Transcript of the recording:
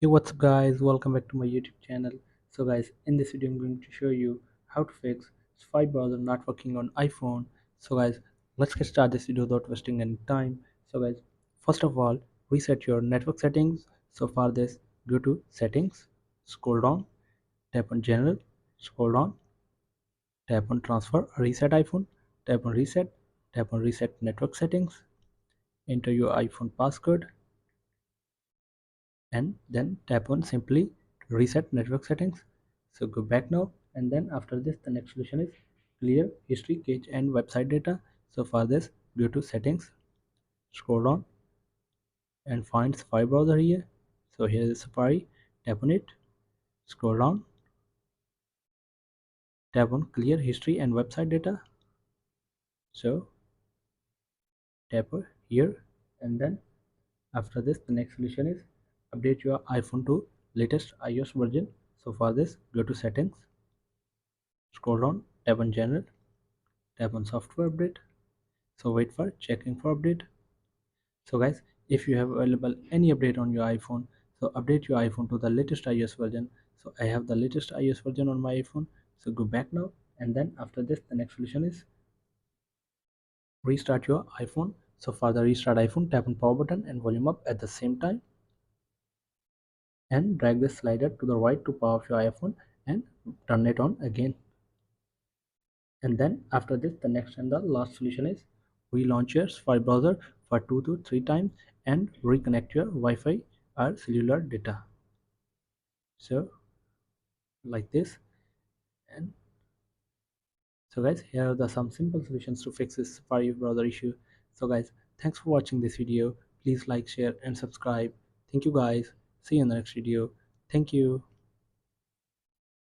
Hey, what's up guys, welcome back to my YouTube channel. So guys, in this video I'm going to show you how to fix Spy browser not working on iPhone. So guys, let's get started this video without wasting any time. So guys, first of all, reset your network settings. So for this, go to settings, scroll down, tap on general, scroll down, tap on transfer, reset iPhone, tap on reset network settings, enter your iPhone passcode, and then tap on simply reset network settings. So go back now, and then after this the next solution is clear history, cache and website data. So for this, go to settings, scroll down and find Safari browser here. So here is Safari, tap on it, scroll down, tap on clear history and website data. So tap here, and then after this the next solution is update your iPhone to latest iOS version. So for this, go to settings, scroll down, tap on general, tap on software update. So wait for checking for update. So guys, if you have available any update on your iPhone, so update your iPhone to the latest iOS version. So I have the latest iOS version on my iPhone. So go back now, and then after this the next solution is restart your iPhone. So for the restart iPhone, tap on power button and volume up at the same time, and drag the slider to the right to power off your iPhone and turn it on again. And then after this the next and the last solution is relaunch your Safari browser for 2 to 3 times and reconnect your Wi-Fi or cellular data. So like this. And so guys, here are the some simple solutions to fix this Safari browser issue. So guys, thanks for watching this video. Please like, share and subscribe. Thank you guys. See you in the next video. Thank you.